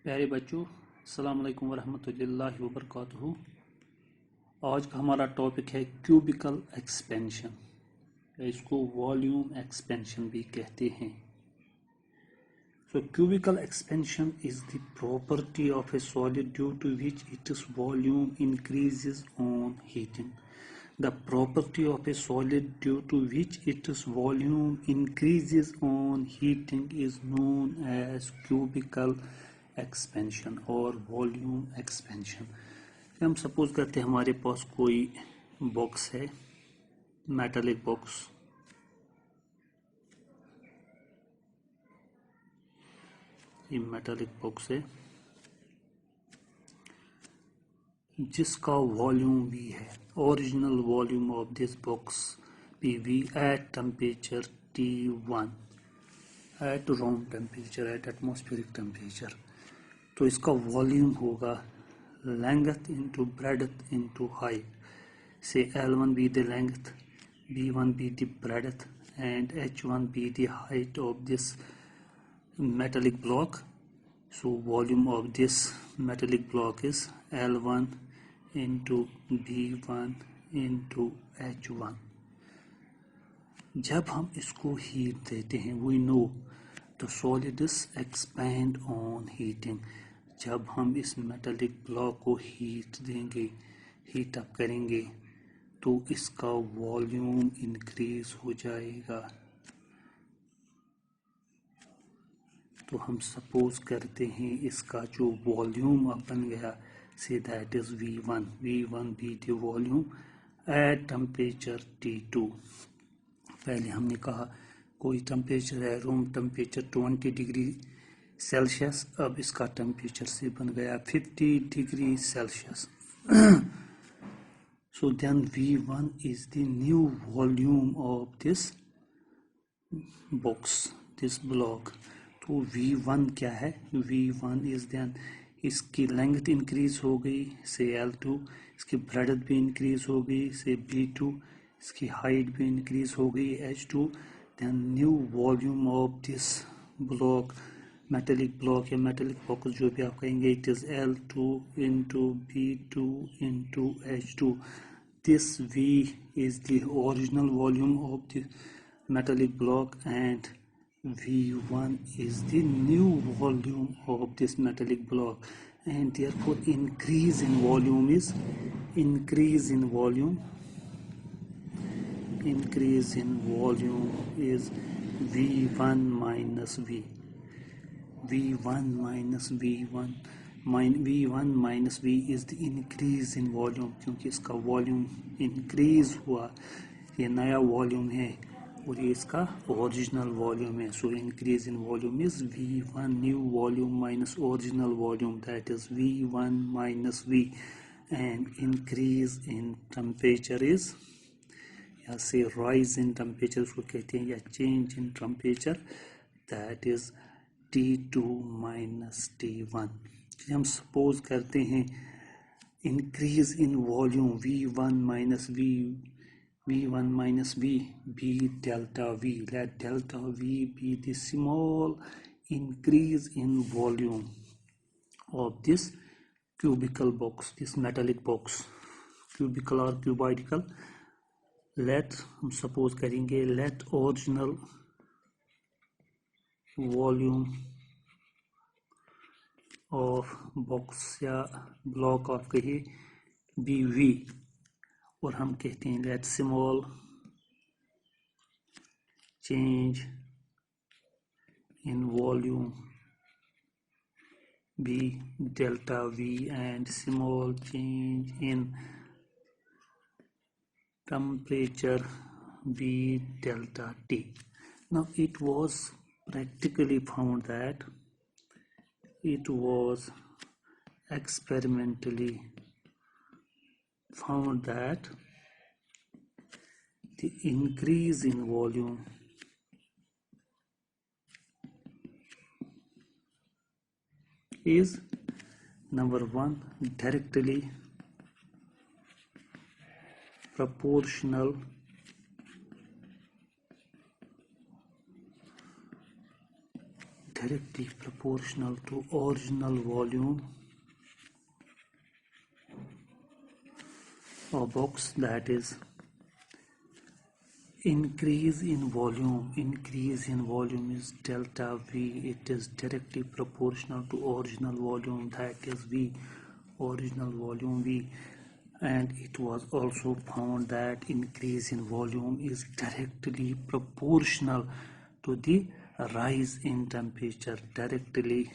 प्यारे बच्चों, अस्सलाम वालेकुम वरहमतुल्लाहि वबरकातुहू। आज का हमारा टॉपिक है क्यूबिकल एक्सपेंशन, इसको वॉल्यूम एक्सपेंशन भी कहते हैं। So cubical expansion is the property of a solid due to which its volume increases on heating. The property of a solid due to which its volume increases on heating is known as cubical expansion और volume expansion. हम suppose करते हैं हमारे पास कोई box है, metallic box, ये metallic box है जिसका वॉल्यूम V है। Original volume of this box भी V at temperature T1, at room temperature, at atmospheric temperature. तो इसका वॉल्यूम होगा length into breadth into height. से L1 be the length, B1 be the breadth and H1 be the height of this metallic block. So volume of this metallic block is L1 into B1 into H1। जब हम इसको heat देते हैं, we know the solids expand on heating। जब हम इस metallic block को heat देंगे, हीट अप करेंगे, तो इसका वॉल्यूम इंक्रीज हो जाएगा। तो हम सपोज करते हैं इसका जो वॉल्यूम अब बन गया, से दैट इज V1 भी the volume at temperature T2। पहले हमने कहा कोई टेम्परेचर है, रूम टेम्परेचर 20 डिग्री सेल्सियस, अब इसका टेम्परेचर से बन गया 50 degree Celsius. So then V1 is the new volume of this box, this block। तो V1 क्या है? V1 is then इसकी लेंथ इंक्रीज हो गई से L2, इसकी ब्रेडथ भी इंक्रीज हो गई से B2, इसकी हाइट भी इंक्रीज हो गई H2। then new volume of this block, metallic block या मेटेलिक बॉक्स जो भी आप कहेंगे, it is L2 into B2 into H2। This V is the original volume of the metallic block and V1 is the new volume of this metallic block, and therefore increase in volume is V1 minus V। V1 minus V is the increase in volume, क्योंकि इसका volume increase हुआ, ये नया volume है और ये इसका original volume है। So increase in volume is V1 new volume minus original volume, that is V1 minus V। And increase in temperature is, या से राइज इन टेम्परेचर उसको कहते हैं, या change in temperature, that is T2 minus T1। हम suppose करते हैं increase in volume V1 minus V be delta V। Let delta V be the small increase in volume of this cubical box, this metallic box, cubical or cuboidal। let हम suppose करेंगे let original volume of box या block of कहिए BV, और हम कहते हैं let small change in volume be delta V and small change in temperature B delta T। Now it was practically found that it was experimentally found that the increase in volume is number one directly proportional directly proportional to original volume of box, that is increase in volume is delta V. It is directly proportional to original volume, that is V, original volume V. And it was also found that increase in volume is directly proportional to the rise in temperature, directly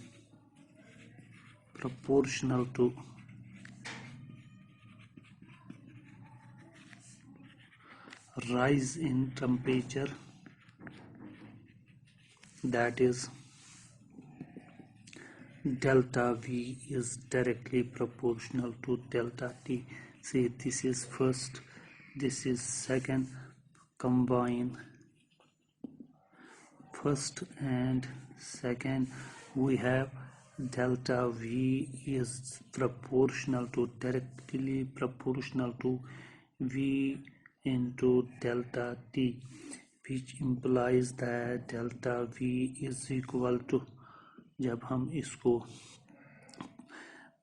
proportional to rise in temperature, that is delta V is directly proportional to delta T. Say this is first, this is second, combine first and second, we have delta V is proportional to, directly proportional to V into delta T, which implies that delta V is equal to, जब हम इसको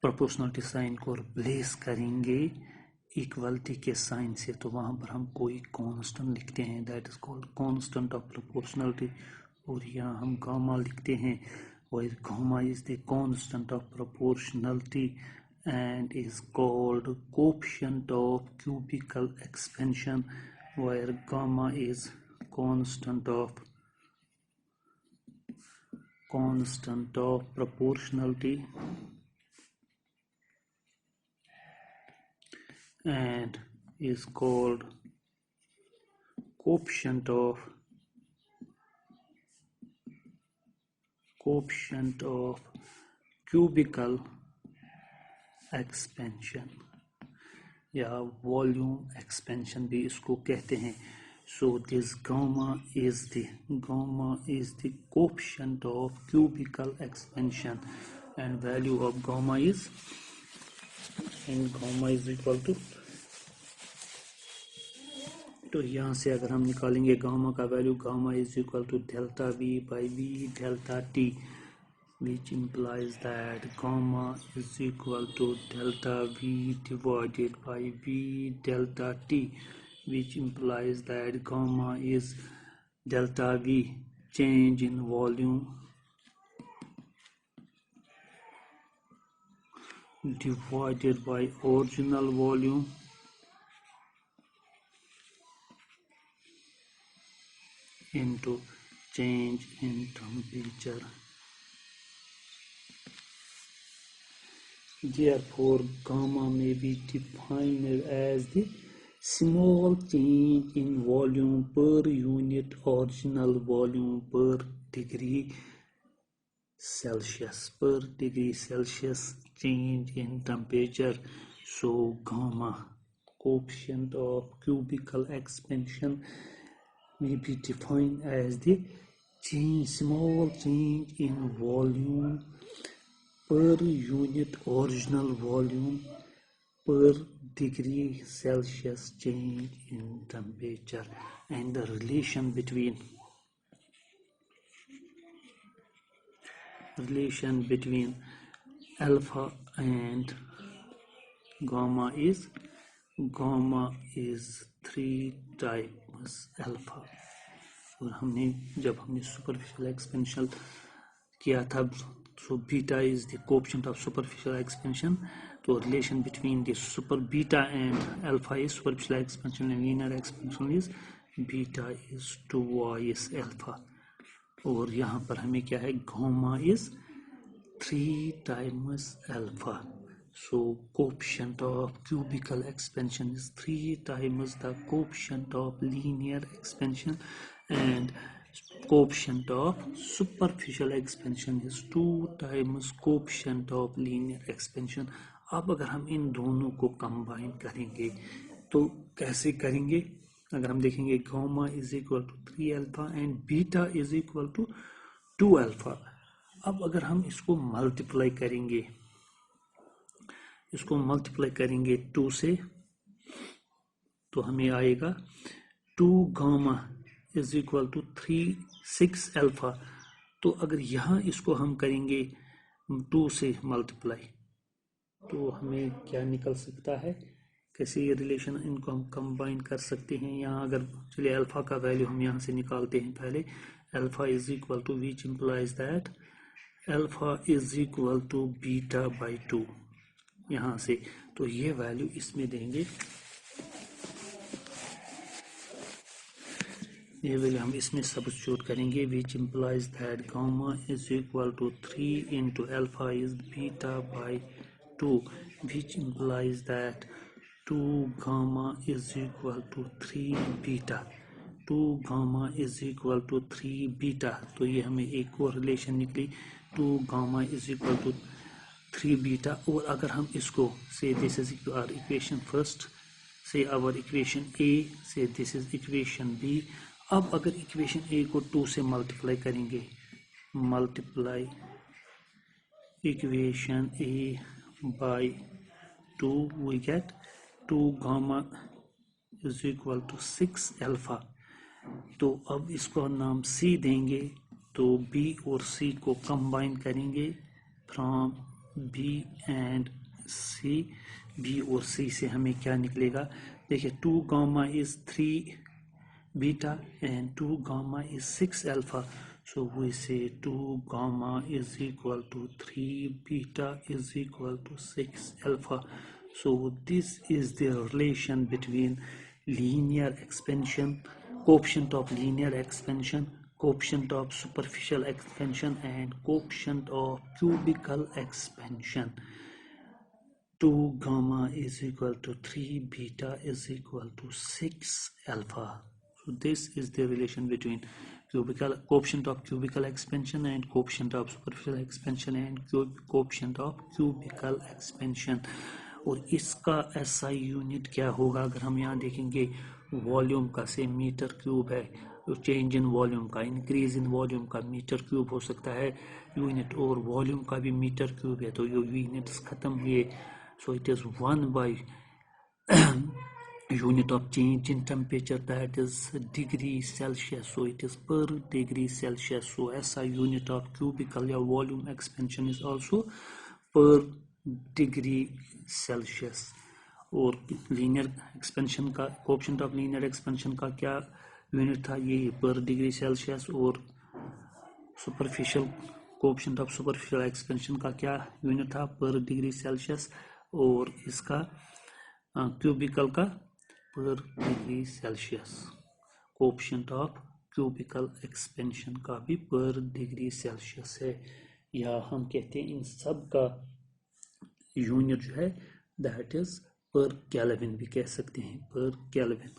proportionality sign को replace करेंगे equality के sign से, तो वहाँ पर हम कोई कांस्टेंट लिखते हैं, that is called constant of proportionality, और यहाँ हम गामा लिखते हैं, where gamma is the constant of proportionality and is called coefficient of cubical expansion, where gamma is constant of proportionality and is called coefficient of cubical expansion या volume expansion भी इसको कहते हैं. So this gamma is the coefficient of cubical expansion, and value of gamma is equal to, तो यहाँ से अगर हम निकालेंगे गामा का value, gamma is equal to delta V by V delta T, which implies that gamma is equal to delta V divided by V delta T, which implies that gamma is delta V, change in volume divided by original volume into change in temperature. Therefore, gamma may be defined as the small change in volume per unit original volume per degree Celsius, change in temperature. So gamma, coefficient of cubical expansion, may be defined as the small change in volume per unit original volume per degree Celsius change in temperature. And the relation between alpha and gamma is 3 times alpha. और जब हमने superficial expansion किया था, so beta is the coefficient of superficial expansion, तो relation between the super beta and alpha is superficial expansion and linear expansion is beta is twice alpha. और यहाँ पर हमें क्या है, gamma is 3 times alpha. So coefficient of cubical expansion is 3 times the coefficient of linear expansion, and coefficient of superficial expansion is 2 times coefficient of linear expansion. अब अगर हम इन दोनों को कंबाइन करेंगे तो कैसे करेंगे, अगर हम देखेंगे gamma is equal to 3 alpha and beta is equal to 2 alpha. अब अगर हम इसको मल्टीप्लाई करेंगे 2 से, तो हमें आएगा 2 gamma is equal to 6 alpha. तो अगर यहाँ इसको हम करेंगे 2 से मल्टीप्लाई तो हमें क्या निकल सकता है, कैसे ये रिलेशन इनको हम कंबाइन कर सकते हैं। यहाँ अगर चलिए अल्फा का वैल्यू हम यहाँ से निकालते हैं पहले, alpha is equal to which implies that alpha is equal to beta by 2 यहाँ से, तो ये वैल्यू इसमें देंगे, ये वैल्यू हम इसमें सब्स्टिट्यूट करेंगे, which implies that gamma is equal to 3 into alpha is beta by 2, which implies that 2 gamma is equal to 3 beta, 2 gamma is equal to 3 beta। तो ये हमें एक और रिलेशन निकली, 2 gamma is equal to 3 beta। और अगर हम इसको say this is our equation first, say our equation A, say this is equation B। अब अगर इक्वेशन A को 2 से मल्टीप्लाई करेंगे, multiply equation A by 2 we get 2 gamma is equal to 6 alpha। तो अब इसको नाम C देंगे, तो B और C को कंबाइन करेंगे from B and C, B और C से हमें क्या निकलेगा, देखिए 2 gamma is 3 beta and 2 gamma is 6 alpha। So we say 2 gamma is equal to 3 beta is equal to 6 alpha। So this is the relation between linear expansion, coefficient of linear expansion, coefficient of superficial expansion and coefficient of cubical expansion। 2 gamma is equal to 3 beta is equal to 6 alpha। So this is the relation between coefficient of cubical expansion and coefficient of superficial expansion and coefficient of cubical expansion। और इसका SI unit क्या होगा, अगर हम यहाँ देखेंगे volume का से मीटर क्यूब है, तो चेंज इन वॉल्यूम का, इंक्रीज इन वॉल्यूम का मीटर क्यूब हो सकता है यूनिट, और वॉल्यूम का भी मीटर क्यूब है, तो ये यूनिट्स खत्म हुए। So it is 1 by unit of change in temperature, that is degree Celsius, so it is per degree Celsius। So SI unit of cubical या volume expansion is also per degree Celsius। और linear expansion का, coefficient of linear expansion का क्या unit था, ये पर degree Celsius, और superficial coefficient of superficial expansion का क्या यूनिट था, पर डिग्री सेल्सियस, और इसका क्यूबिकल का पर degree Celsius. Coefficient of cubicle expansion का भी पर डिग्री सेल्सियस है, या हम कहते हैं इन सब का यूनिट जो है दैट इज पर केल्विन भी कह सकते हैं, पर केल्विन।